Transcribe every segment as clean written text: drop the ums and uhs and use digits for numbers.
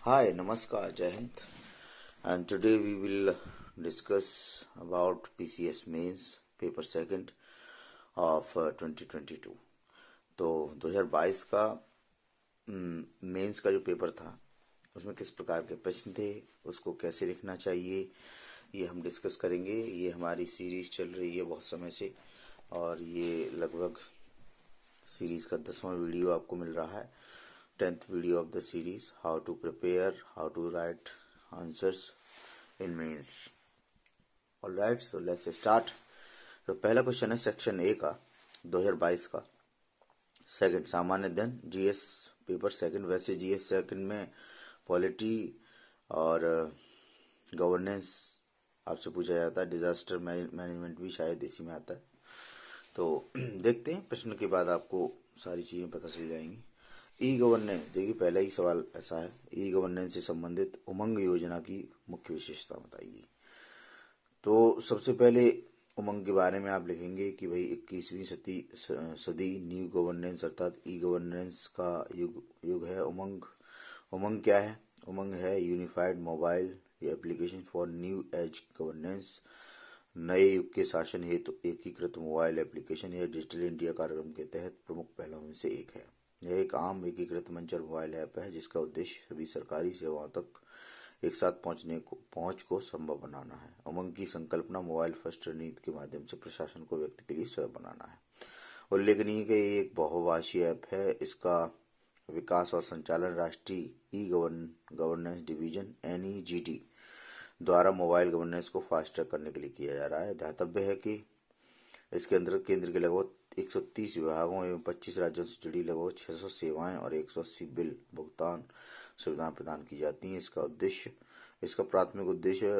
Hi, Namaskar, Jai Hind. And today we will discuss about PCS Mains paper second of 2022। तो 2022 का mains का जो paper था उसमें किस प्रकार के प्रश्न थे, उसको कैसे लिखना चाहिए, ये हम डिस्कस करेंगे। ये हमारी सीरीज चल रही है बहुत समय से और ये लगभग सीरीज का 10वां वीडियो आपको मिल रहा है, 10th video of the series, how to prepare, how to write answers in mains. Alright, so let's start. तो पहला क्वेश्चन है सेक्शन ए का 2022 का सेकंड सामान्य अध्ययन जीएस पेपर सेकंड। वैसे जीएस सेकंड में पॉलिटी और गवर्नेंस आपसे पूछा जाता है, डिजास्टर मैनेजमेंट भी शायद इसी में आता है। तो देखते हैं, प्रश्न के बाद आपको सारी चीजें पता चल जाएंगी। ई गवर्नेंस, देखिए पहला ही सवाल ऐसा है, ई गवर्नेंस से संबंधित उमंग योजना की मुख्य विशेषता बताइए। तो सबसे पहले उमंग के बारे में आप लिखेंगे कि भाई 21वीं सदी न्यू गवर्नेंस अर्थात ई गवर्नेंस का युग है। उमंग क्या है? उमंग है unified mobile application for new age governance. नए युग के शासन हेतु एकीकृत मोबाइल एप्लीकेशन यह डिजिटल इंडिया कार्यक्रम के तहत प्रमुख पहलों में से एक है। यह एक आम एकीकृत मंच और मोबाइल ऐप है जिसका उद्देश्य सभी सरकारी सेवाओं तक एक साथ पहुंच को संभव बनाना है। उमंग की संकल्पना मोबाइल फर्स्ट रणनीति के माध्यम से प्रशासन को व्यक्ति के लिए स्वयं बनाना है। उल्लेखनीय कि ये एक बहुभाषीय ऐप है। इसका विकास और संचालन राष्ट्रीय ई गवर्नेंस डिवीजन NEGD द्वारा मोबाइल गवर्नेंस को फास्ट ट्रैक करने के लिए किया जा रहा है। ध्यातव्य है कि इसके अंदर केंद्र के लगभग 130 विभागों एवं 25 राज्यों से जुड़ी लगभग 600 सेवाएं और 180 बिल भुगतान सुविधाएं प्रदान की जाती हैं। इसका प्राथमिक उद्देश्य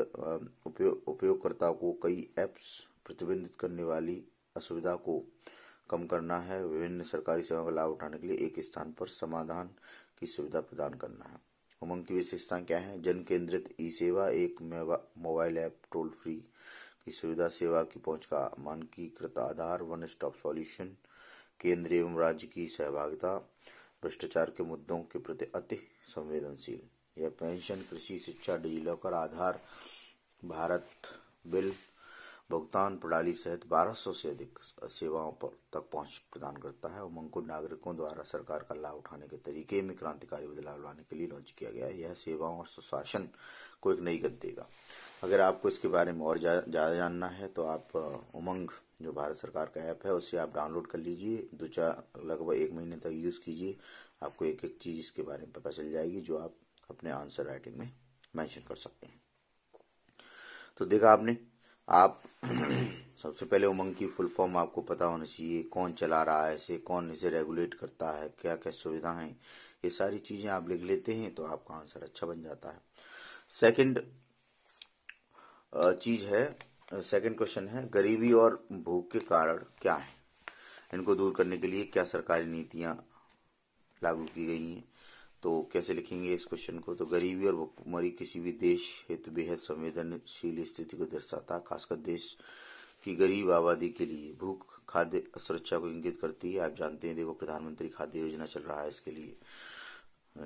उपयोगकर्ताओं को कई ऐप्स प्रतिबंधित करने वाली असुविधा को कम करना है। विभिन्न सरकारी सेवाओं का लाभ उठाने के लिए एक स्थान पर समाधान की सुविधा प्रदान करना है। उमंग की विशेषताएं क्या है? जन केंद्रित ई सेवा, एक मोबाइल ऐप, टोल फ्री की सुविधा, सेवा की पहुंच का मानकीकृत आधार, वन स्टॉप सॉल्यूशन, केंद्र एवं राज्य की सहभागिता, भ्रष्टाचार के मुद्दों के प्रति अति संवेदनशील। यह पेंशन, कृषि, शिक्षा, डिजिलॉकर, आधार, भारत बिल भुगतान प्रणाली सहित 1200 से अधिक सेवाओं पर तक पहुंच प्रदान करता है। उमंग को नागरिकों द्वारा सरकार का लाभ उठाने के तरीके में क्रांतिकारी बदलाव लाने के लिए लॉन्च किया गया है। यह सेवाओं और सुशासन को एक नई गति देगा। अगर आपको इसके बारे में और ज्यादा जानना है तो आप उमंग जो भारत सरकार का ऐप है उसे आप डाउनलोड कर लीजिए, लगभग 1 महीने तक यूज कीजिए। आपको एक एक चीज इसके बारे में पता चल जाएगी जो आप अपने आंसर राइटिंग में मेंशन कर सकते हैं। तो देखा आपने, आप सबसे पहले उमंग की फुल फॉर्म आपको पता होना चाहिए, कौन चला रहा है इसे, कौन इसे रेगुलेट करता है, क्या क्या सुविधा है, ये सारी चीजें आप लिख लेते हैं तो आपका आंसर अच्छा बन जाता है। सेकंड क्वेश्चन है गरीबी और भूख के कारण क्या है, इनको दूर करने के लिए क्या सरकारी नीतियां लागू की गई हैं। तो कैसे लिखेंगे इस क्वेश्चन को? तो गरीबी और भूखमरी किसी भी देश हेतु बेहद संवेदनशील स्थिति को दर्शाता है, खासकर देश की गरीब आबादी के लिए। भूख खाद्य सुरक्षा को इंगित करती है। आप जानते हैं, देखो प्रधानमंत्री खाद्य योजना चल रहा है इसके लिए,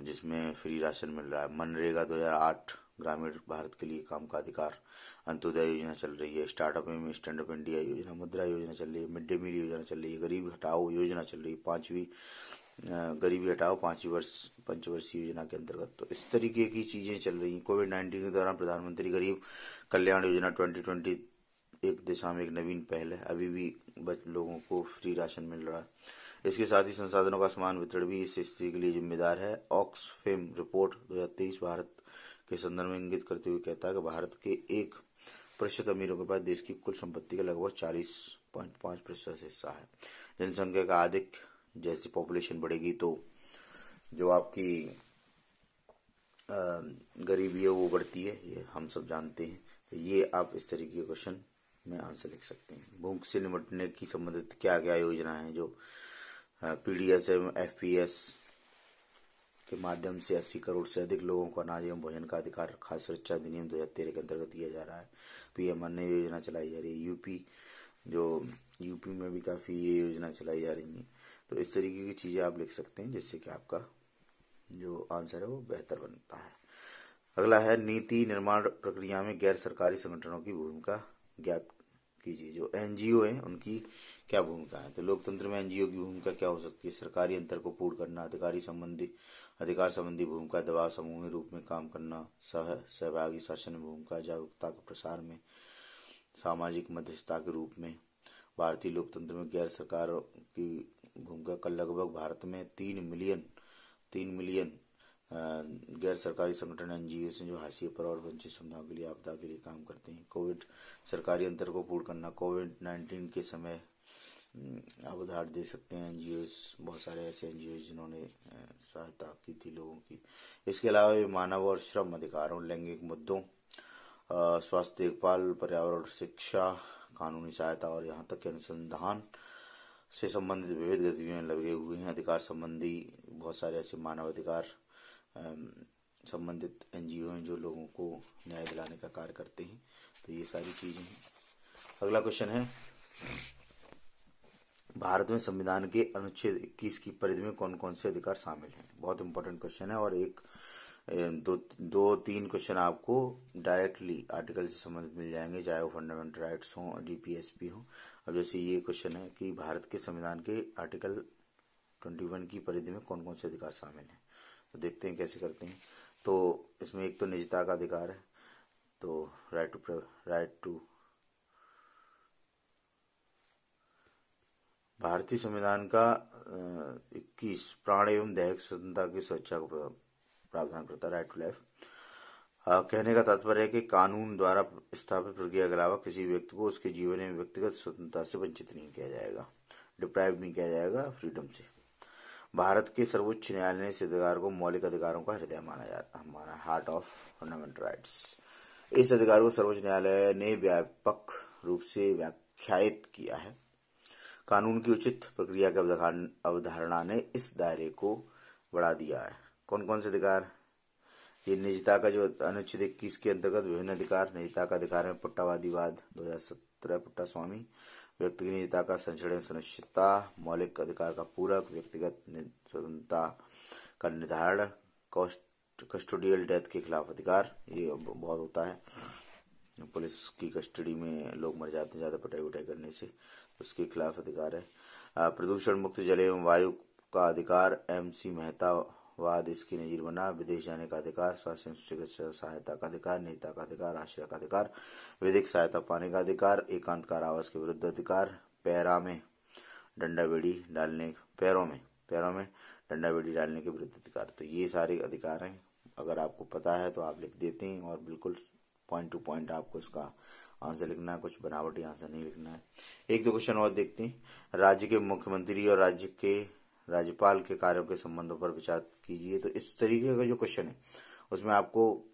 जिसमें फ्री राशन मिल रहा है। मनरेगा 2008 ग्रामीण भारत के लिए काम का अधिकार, अंत्योदय योजना चल रही है, स्टार्टअप एवं स्टैंड अप इंडिया योजना, मुद्रा योजना चल रही है, मिड डे मील योजना चल रही है, गरीबी हटाओ योजना चल रही है, गरीबी हटाओ पंचवर्षीय योजना के अंतर्गत। तो इस तरीके की चीजें चल रही हैं। कोविड-19 के दौरान प्रधानमंत्री गरीब कल्याण योजना 2020 एक दिशा में एक नवीन पहल है। अभी भी लोगों को फ्री राशन मिल रहा है। इसके साथ ही संसाधनों का समान वितरण भी इस स्थिति के लिए जिम्मेदार है। ऑक्सफैम रिपोर्ट 2023 भारत के संदर्भ में इंगित करते हुए कहता है कि भारत के 1% अमीरों के पास देश की कुल संपत्ति का लगभग 40.5% हिस्सा है। जनसंख्या का अधिक, जैसे पॉपुलेशन बढ़ेगी तो जो आपकी गरीबी है वो बढ़ती है, ये हम सब जानते हैं। तो ये आप इस तरीके के क्वेश्चन में आंसर लिख सकते हैं। भूख से निपटने की संबंधित क्या क्या योजना है, जो PDS एवं FPS के माध्यम से 80 करोड़ से अधिक लोगों को अनाज एवं भोजन का अधिकार खाद्य सुरक्षा अधिनियम 2013 के अंतर्गत दिया जा रहा है। PM अन्य योजना चलाई जा रही है। यूपी में भी काफी ये योजना चलाई जा रही है। तो इस तरीके की चीजें आप लिख सकते हैं जिससे कि आपका जो आंसर है वो बेहतर बनता है। अगला है नीति निर्माण प्रक्रिया में गैर सरकारी संगठनों की भूमिका ज्ञात कीजिए। जो एनजीओ हैं उनकी क्या भूमिका है? तो लोकतंत्र में एनजीओ की भूमिका क्या हो सकती है? सरकारी अंतर को पूर्ण करना, अधिकार संबंधी भूमिका, दबाव समूह रूप में काम करना, सहभागी शासन में भूमिका, जागरूकता के प्रसार में, सामाजिक मध्यस्थता के रूप में। भारतीय लोकतंत्र में गैर सरकार की भूमिका का लगभग भारत में 3 मिलियन गैर सरकारी संगठन एनजीओ हैं जो हाशिए पर और वंचित समुदायों के लिए आपदा के लिए काम करते हैं। कोविड सरकारी अंतर को पूर्ण करना, कोविड-19 के समय आप उदाहरण दे सकते हैं एनजीओ, बहुत सारे ऐसे एनजीओ जिन्होंने सहायता की थी लोगों की। इसके अलावा ये मानव और श्रम अधिकारों, लैंगिक मुद्दों, स्वास्थ्य देखभाल, पर्यावरण, शिक्षा, कानूनी सहायता और यहाँ तक कि अनुसंधान से संबंधित विविध गतिविधियों में लगे हुए हैं। अधिकार संबंधी बहुत सारे ऐसे मानव अधिकार संबंधित एनजीओ हैं जो लोगों को न्याय दिलाने का कार्य करते हैं। तो ये सारी चीजें हैं। अगला क्वेश्चन है भारत में संविधान के अनुच्छेद 21 की परिधि में कौन कौन से अधिकार शामिल हैं? बहुत इंपॉर्टेंट क्वेश्चन है और दो तीन क्वेश्चन आपको डायरेक्टली आर्टिकल से संबंधित मिल जाएंगे, चाहे वो फंडामेंटल राइट्स हो, डीपीएसपी हो। अब जैसे ये क्वेश्चन है कि भारत के संविधान के आर्टिकल 21 की परिधि में कौन कौन से अधिकार शामिल हैं, तो देखते हैं कैसे करते हैं। तो इसमें एक तो निजता का अधिकार है, तो राइट टू भारतीय संविधान का 21 प्राण एवं दैहिक स्वतंत्रता की सुरक्षा को प्रावधान करता है, राइट टू लाइफ। कहने का तात्पर्य है कि कानून द्वारा स्थापित प्रक्रिया के अलावा किसी व्यक्ति को उसके जीवन में व्यक्तिगत स्वतंत्रता से वंचित नहीं किया जाएगा, डिप्राइव नहीं किया जाएगा फ्रीडम से। भारत के सर्वोच्च न्यायालय ने इस अधिकार को मौलिक अधिकारों का हृदय माना, हार्ट ऑफ फंडामेंटल राइट्स। इस अधिकार को सर्वोच्च न्यायालय ने व्यापक रूप से व्याख्यायित किया है। कानून की उचित प्रक्रिया की अवधारणा ने इस दायरे को बढ़ा दिया है। कौन कौन से अधिकार? ये निजता का जो अनुच्छेद 21 के अंतर्गत विभिन्न अधिकार, निजता का अधिकार है पुट्टावादीवाद 2017 पुट्टा स्वामी, व्यक्ति की निजता का संरक्षण सुनिश्चितता, मौलिक अधिकार का पूरक, व्यक्तिगत स्वतंत्रता का निर्धारण, कस्टोडियल डेथ के खिलाफ अधिकार, ये बहुत होता है, पुलिस की कस्टडी में लोग मर जाते हैं ज्यादा पिटाई उटाई करने से, उसके खिलाफ अधिकार है। प्रदूषण मुक्त जल एवं वायु का अधिकार, MC मेहता वाद इसकी नजीर बना, विदेश जाने का अधिकार, स्वास्थ्य एवं चिकित्सा सहायता का अधिकार, नेता का अधिकार, आश्रय का अधिकार, विधिक सहायता पाने का अधिकार, एकांत कारावास के विरुद्ध अधिकार, पैरों में डंडा बेड़ी डालने के विरुद्ध अधिकार। तो ये सारे अधिकार हैं, अगर आपको पता है तो आप लिख देते हैं और बिल्कुल पॉइंट टू पॉइंट आपको इसका आंसर लिखना है, कुछ बनावटी आंसर नहीं लिखना है। एक दो क्वेश्चन और देखते हैं। राज्य के मुख्यमंत्री और राज्य के राज्यपाल के कार्यों के संबंधों पर विचार कीजिए। तो इस तरीके का जो क्वेश्चन है उसमें आपको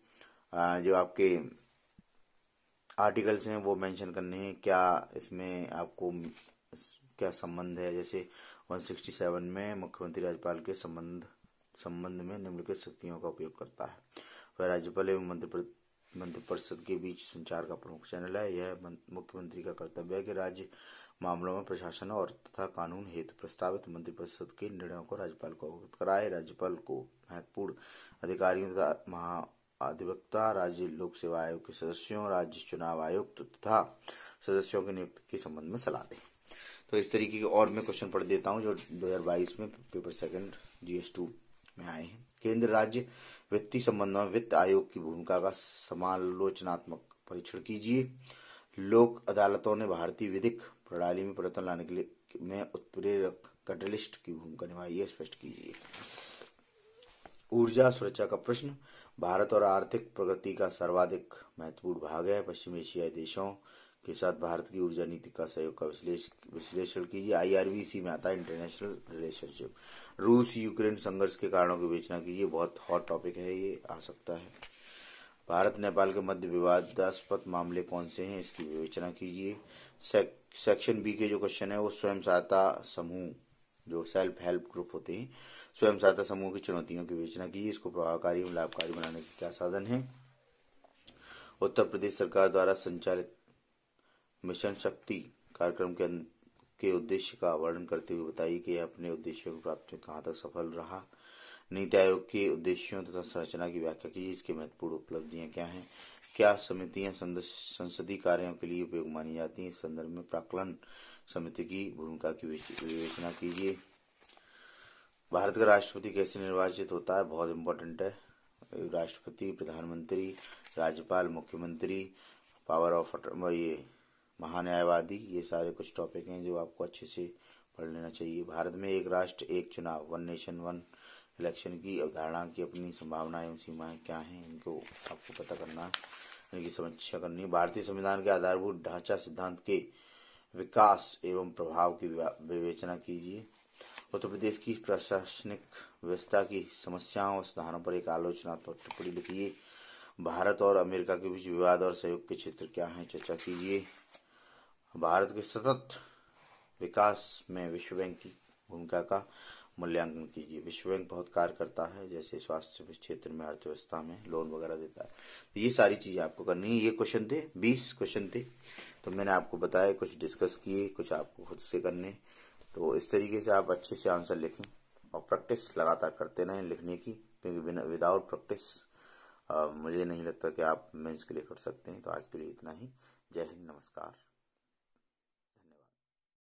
जो आपके आर्टिकल्स हैं वो मेंशन करने हैं, क्या इसमें आपको क्या संबंध है। जैसे 167 में मुख्यमंत्री राज्यपाल के संबंध में निम्नलिखित शक्तियों का उपयोग करता है। वह राज्यपाल एवं मंत्रिपरिषद के बीच संचार का प्रमुख चैनल है। यह मुख्यमंत्री का कर्तव्य है कि राज्य मामलों में प्रशासन और तथा कानून हेतु प्रस्तावित मंत्रिपरिषद के निर्णयों को राज्यपाल को अवगत कराए। राज्यपाल को महत्वपूर्ण अधिकारियों तथा महाधिवक्ता, राज्य लोक सेवा आयोग के सदस्यों, राज्य चुनाव आयुक्त तथा सदस्यों की नियुक्ति के संबंध में सलाह दे। तो इस तरीके के और मैं क्वेश्चन पढ़ देता हूँ जो 2022 में पेपर सेकंड GS2 में आए हैं। केंद्र राज्य वित्तीय संबंधों में वित्त आयोग की भूमिका का समालोचनात्मक परीक्षण कीजिए। लोक अदालतों ने भारतीय विधिक प्रणाली में परिवर्तन लाने के लिए में उत्प्रेरक कैटलिस्ट की भूमिका निभाई है, स्पष्ट कीजिए। ऊर्जा सुरक्षा का प्रश्न भारत और आर्थिक प्रगति का सर्वाधिक महत्वपूर्ण भाग है। पश्चिम एशियाई देशों के साथ भारत की ऊर्जा नीति का सहयोग का विश्लेषण कीजिए। IRBC में आता है इंटरनेशनल रिलेशनशिप। रूस यूक्रेन संघर्ष के कारणों की विवेचना कीजिए, बहुत हॉट टॉपिक है, ये आ सकता है। भारत नेपाल के मध्य विवादास्पद मामले कौन से हैं, इसकी विवेचना कीजिए। सेक्शन B के जो क्वेश्चन है वो स्वयं सहायता समूह, जो सेल्फ हेल्प ग्रुप होते हैं, स्वयं सहायता समूह की चुनौतियों की विवेचना कीजिए। इसको प्रभावकारी एवं लाभकारी बनाने के क्या साधन है। उत्तर प्रदेश सरकार द्वारा संचालित मिशन शक्ति कार्यक्रम के उद्देश्य का वर्णन करते हुए बताइए कि यह अपने उद्देश्यों की प्राप्ति में कहां तक सफल रहा। नीति आयोग के उद्देश्यों तथा संरचना की व्याख्या कीजिए। इसकी महत्वपूर्ण उपलब्धियां क्या हैं? क्या समितियां संसदीय कार्यों के लिए उपयोग मानी जाती हैं? इस संदर्भ में प्राक्कलन समिति की भूमिका की विवेचना कीजिए। भारत का राष्ट्रपति कैसे निर्वाचित होता है? बहुत इंपॉर्टेंट है। राष्ट्रपति, प्रधानमंत्री, राज्यपाल, मुख्यमंत्री, पावर ऑफ ये महान्यायवादी, ये सारे कुछ टॉपिक हैं जो आपको अच्छे से पढ़ लेना चाहिए। भारत में एक राष्ट्र एक चुनाव, वन नेशन वन इलेक्शन की अवधारणा की अपनी संभावनाएं एवं सीमाएं क्या हैं, इनको आपको पता करना है, इनकी समीक्षा करनी है। भारतीय संविधान के आधारभूत ढांचा सिद्धांत के विकास एवं प्रभाव की विवेचना कीजिए। उत्तर प्रदेश की प्रशासनिक व्यवस्था की समस्याओं और सुधारों पर एक आलोचनात्मक टिप्पणी लिखिए। भारत और अमेरिका के बीच विवाद और सहयोग के क्षेत्र क्या हैं, चर्चा कीजिए। भारत के सतत विकास में विश्व बैंक की भूमिका का मूल्यांकन कीजिए। विश्व बैंक बहुत कार्य करता है, जैसे स्वास्थ्य क्षेत्र में, अर्थव्यवस्था में लोन वगैरह देता है। तो ये सारी चीजें आपको करनी है। ये क्वेश्चन थे, 20 क्वेश्चन थे, तो मैंने आपको बताया, कुछ डिस्कस किए, कुछ आपको खुद से करने। तो इस तरीके से आप अच्छे से आंसर लिखें और प्रैक्टिस लगातार करते रहें लिखने की, क्योंकि विदाउट प्रैक्टिस मुझे नहीं लगता कि आप मेंस के लिए कर सकते हैं। तो आज के लिए इतना ही। जय हिंद, नमस्कार।